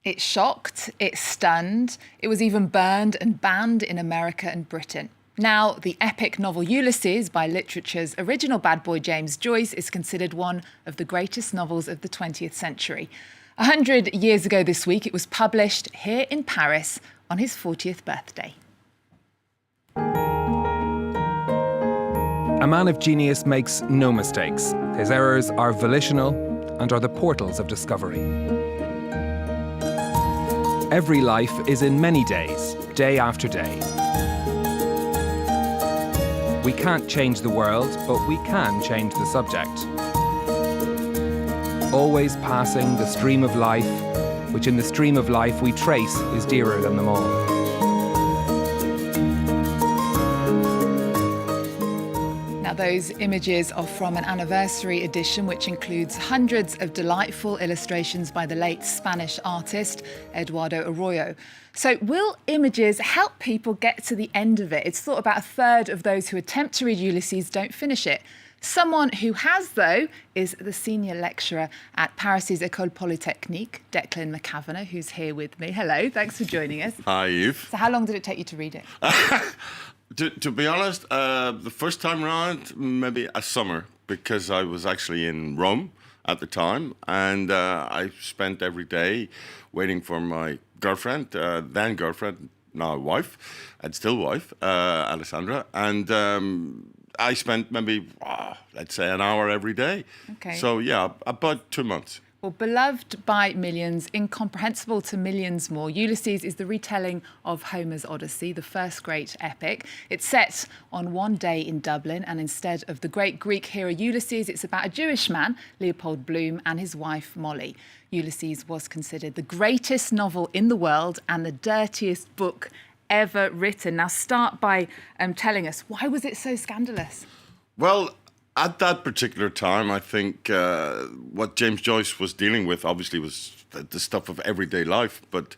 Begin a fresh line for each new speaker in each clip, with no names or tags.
It shocked, it stunned, it was even burned and banned in America and Britain. Now, the epic novel Ulysses by literature's original bad boy James Joyce is considered one of the greatest novels of the 20th century. 100 years ago this week, it was published here in Paris on his 40th birthday.
A man of genius makes no mistakes. His errors are volitional and are the portals of discovery. Every life is in many days, day after day. We can't change the world, but we can change the subject. Always passing the stream of life, which in the stream of life we trace is dearer than them all.
Now, those images are from an anniversary edition, which includes hundreds of delightful illustrations by the late Spanish artist Eduardo Arroyo. So will images help people get to the end of it? It's thought about a third of those who attempt to read Ulysses don't finish it. Someone who has, though, is the senior lecturer at Paris's École Polytechnique, Declan Mc Cavana, who's here with me. Hello, thanks for joining us.
Hi, Eve.
So how long did it take you to read it?
To be honest, the first time round, maybe a summer, because I was actually in Rome at the time, and I spent every day waiting for my girlfriend, then girlfriend, now wife, and still wife, Alessandra, and I spent maybe, let's say, an hour every day.
Okay.
So, yeah, about 2 months.
Well, beloved by millions, incomprehensible to millions more, Ulysses is the retelling of Homer's Odyssey, the first great epic. It's set on one day in Dublin, and instead of the great Greek hero Ulysses, it's about a Jewish man, Leopold Bloom, and his wife, Molly. Ulysses was considered the greatest novel in the world and the dirtiest book ever written. Now, start by telling us, why was it so scandalous?
Well, at that particular time, I think what James Joyce was dealing with obviously was the stuff of everyday life, but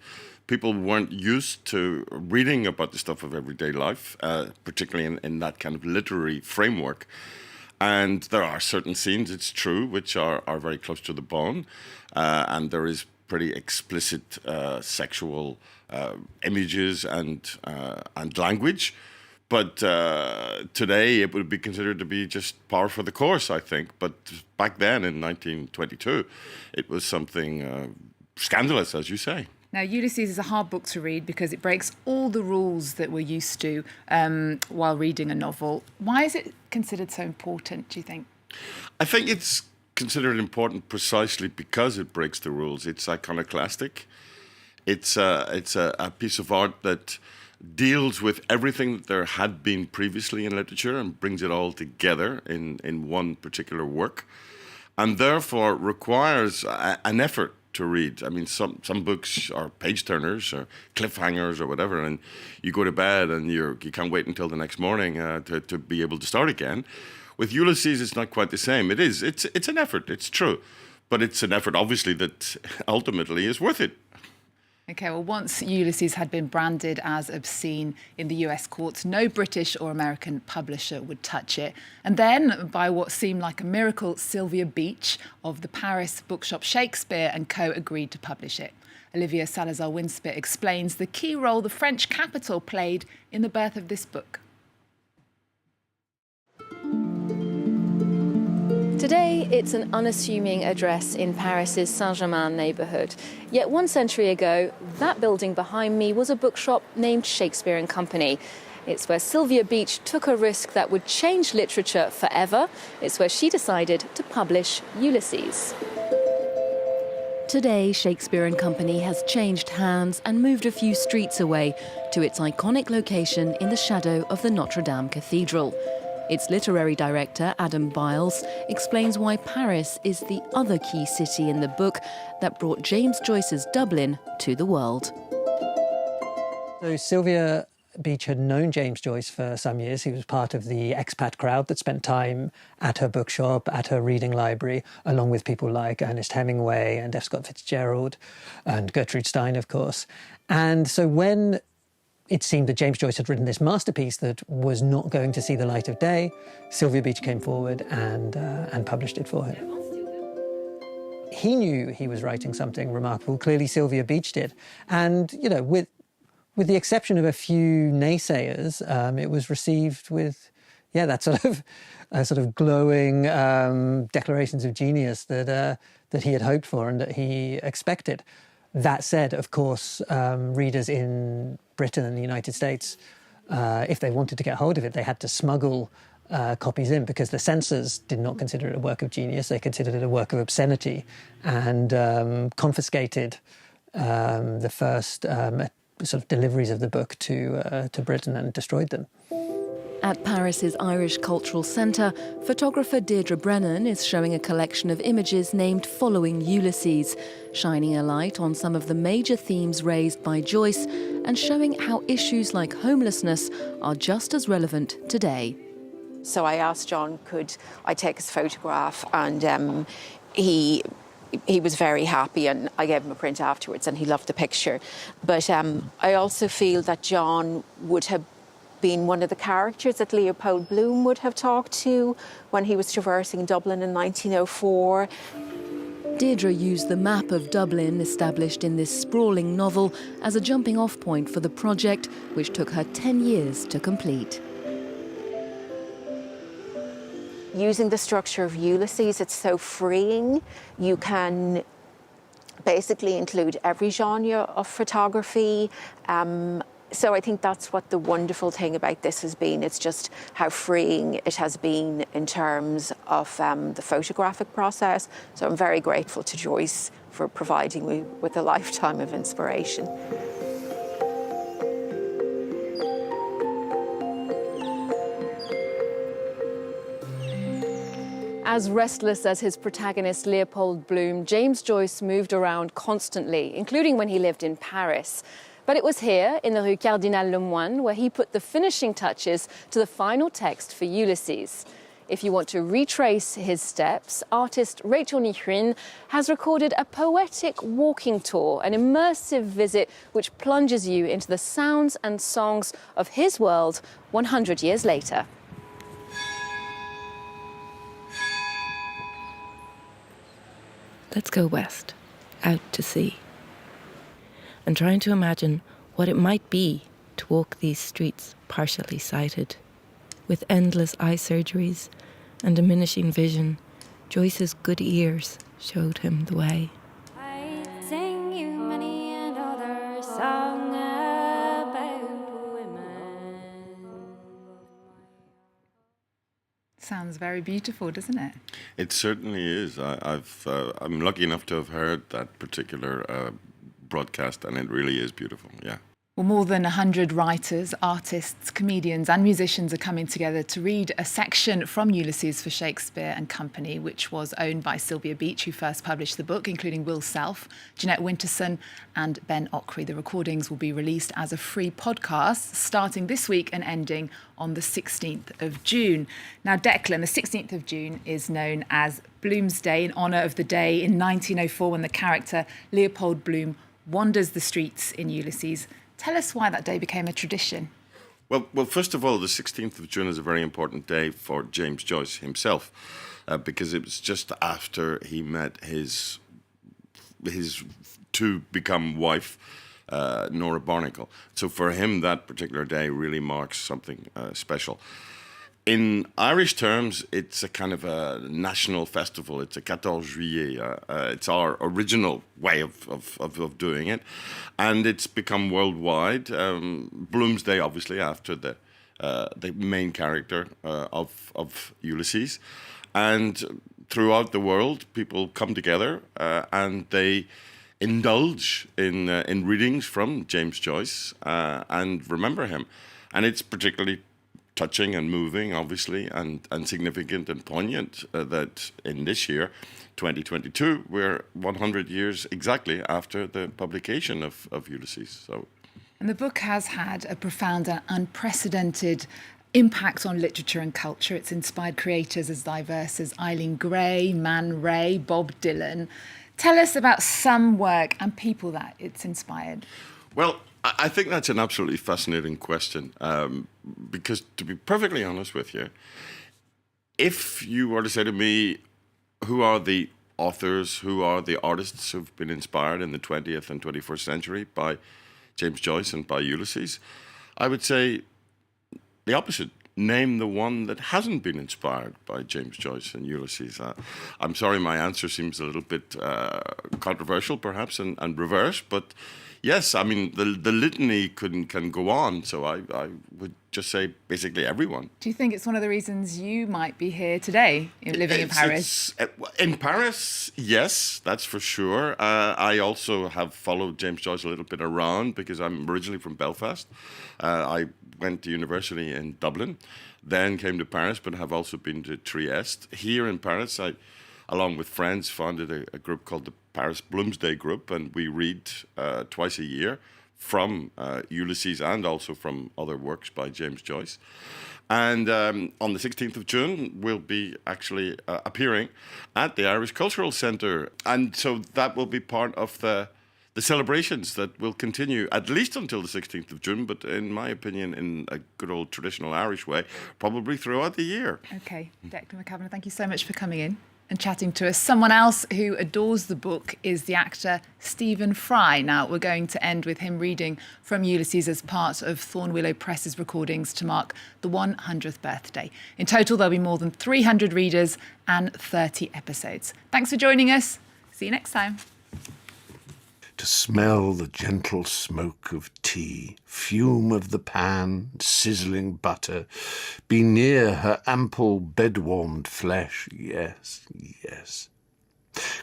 people weren't used to reading about the stuff of everyday life, particularly in that kind of literary framework. And there are certain scenes, it's true, which are very close to the bone, and there is pretty explicit sexual images and language. But today it would be considered to be just par for the course, I think. But back then, in 1922, it was something scandalous, as you say.
Now, Ulysses is a hard book to read because it breaks all the rules that we're used to while reading a novel. Why is it considered so important, do you think?
I think it's considered important precisely because it breaks the rules. It's iconoclastic. It's a piece of art that deals with everything that there had been previously in literature and brings it all together in one particular work, and therefore requires an effort to read. I mean, some books are page turners or cliffhangers or whatever, and you go to bed and you can't wait until the next morning to be able to start again. With Ulysses, it's not quite the same. It's an effort, it's true, but it's an effort obviously that ultimately is worth it.
OK, well, once Ulysses had been branded as obscene in the US courts, no British or American publisher would touch it. And then, by what seemed like a miracle, Sylvia Beach of the Paris bookshop Shakespeare and Co. agreed to publish it. Olivia Salazar-Winspear explains the key role the French capital played in the birth of this book.
Today, it's an unassuming address in Paris's Saint-Germain neighbourhood. Yet 1 century ago, that building behind me was a bookshop named Shakespeare and Company. It's where Sylvia Beach took a risk that would change literature forever. It's where she decided to publish Ulysses. Today, Shakespeare and Company has changed hands and moved a few streets away to its iconic location in the shadow of the Notre Dame Cathedral. Its literary director, Adam Biles, explains why Paris is the other key city in the book that brought James Joyce's Dublin to the world.
So Sylvia Beach had known James Joyce for some years. He was part of the expat crowd that spent time at her bookshop, at her reading library, along with people like Ernest Hemingway and F. Scott Fitzgerald and Gertrude Stein, of course. And so when it seemed that James Joyce had written this masterpiece that was not going to see the light of day, Sylvia Beach came forward and published it for him. he knew he was writing something remarkable. Clearly, Sylvia Beach did. And, you know, with the exception of a few naysayers, it was received with, that sort of glowing declarations of genius that he had hoped for and that he expected. That said, of course, readers in Britain and the United States, if they wanted to get hold of it, they had to smuggle copies in because the censors did not consider it a work of genius. They considered it a work of obscenity and confiscated the first sort of deliveries of the book to Britain and destroyed them.
At Paris's Irish Cultural Centre, photographer Deirdre Brennan is showing a collection of images named following Ulysses, shining a light on some of the major themes raised by Joyce and showing how issues like homelessness are just as relevant today.
So I asked John, could I take his photograph? And he was very happy, and I gave him a print afterwards, and he loved the picture. But I also feel that John would have been one of the characters that Leopold Bloom would have talked to when he was traversing Dublin in 1904.
Deirdre used the map of Dublin established in this sprawling novel as a jumping-off point for the project, which took her 10 years to complete.
Using the structure of Ulysses, it's so freeing. You can basically include every genre of photography. So I think that's what the wonderful thing about this has been. It's just how freeing it has been in terms of the photographic process. So I'm very grateful to Joyce for providing me with a lifetime of inspiration.
As restless as his protagonist Leopold Bloom, James Joyce moved around constantly, including when he lived in Paris. But it was here, in the Rue Cardinal Lemoine, where he put the finishing touches to the final text for Ulysses. If you want to retrace his steps, artist Rachel Nichuin has recorded a poetic walking tour, an immersive visit which plunges you into the sounds and songs of his world 100 years later.
Let's go west, out to sea, and trying to imagine what it might be to walk these streets partially sighted. With endless eye surgeries and diminishing vision, Joyce's good ears showed him the way.
I sing you many another song about women.
Sounds very beautiful, doesn't it?
It certainly is. I'm lucky enough to have heard that particular broadcast, and it really is beautiful, yeah.
Well, more than 100 writers, artists, comedians and musicians are coming together to read a section from Ulysses for Shakespeare and Company, which was owned by Sylvia Beach, who first published the book, including Will Self, Jeanette Winterson and Ben Ockery. The recordings will be released as a free podcast starting this week and ending on the 16th of June. Now, Declan, the 16th of June is known as Bloom's Day in honour of the day in 1904 when the character Leopold Bloom wanders the streets in Ulysses. Tell us why that day became a tradition.
Well, first of all, the 16th of June is a very important day for James Joyce himself, because it was just after he met his to-become wife, Nora Barnacle. So for him, that particular day really marks something special. In Irish terms, it's a kind of a national festival. It's a 14 Juillet. It's our original way of doing it. And it's become worldwide. Bloom's Day, obviously, after the main character of Ulysses. And throughout the world, people come together and they indulge in readings from James Joyce and remember him. And it's particularly touching and moving, obviously, and significant and poignant that in this year, 2022, we're 100 years exactly after the publication of Ulysses. So,
and the book has had a profound and unprecedented impact on literature and culture. It's inspired creators as diverse as Eileen Gray, Man Ray, Bob Dylan. Tell us about some work and people that it's inspired.
Well, I think that's an absolutely fascinating question, because to be perfectly honest with you, if you were to say to me, who are the authors, who are the artists who've been inspired in the 20th and 21st century by James Joyce and by Ulysses, I would say the opposite. Name the one that hasn't been inspired by James Joyce and Ulysses. I'm sorry, my answer seems a little bit controversial, perhaps, and reverse, but yes, I mean, the litany can go on, so I would just say basically everyone.
Do you think it's one of the reasons you might be here today, living in Paris?
In Paris, yes, that's for sure. I also have followed James Joyce a little bit around because I'm originally from Belfast. I went to university in Dublin, then came to Paris, but have also been to Trieste. Here in Paris, I, along with friends, founded a group called the Paris Bloomsday Group, and we read twice a year from Ulysses and also from other works by James Joyce. And on the 16th of June, we'll be actually appearing at the Irish Cultural Centre. And so that will be part of the celebrations that will continue at least until the 16th of June, but in my opinion, in a good old traditional Irish way, probably throughout the year.
OK, Declan Mc Cavana, thank you so much for coming in and chatting to us. Someone else who adores the book is the actor Stephen Fry. Now, we're going to end with him reading from Ulysses as part of Thornwillow Press's recordings to mark the 100th birthday. In total, there'll be more than 300 readers and 30 episodes. Thanks for joining us. See you next time.
To smell the gentle smoke of tea, fume of the pan, sizzling butter, be near her ample bed-warmed flesh, yes, yes.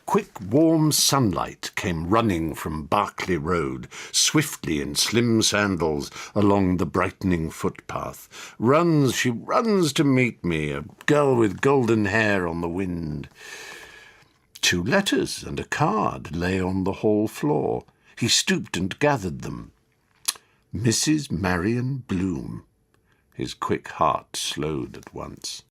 Quick warm sunlight came running from Berkeley Road, swiftly in slim sandals along the brightening footpath. She runs to meet me, a girl with golden hair on the wind. 2 letters and a card lay on the hall floor. He stooped and gathered them. Mrs. Marion Bloom. His quick heart slowed at once.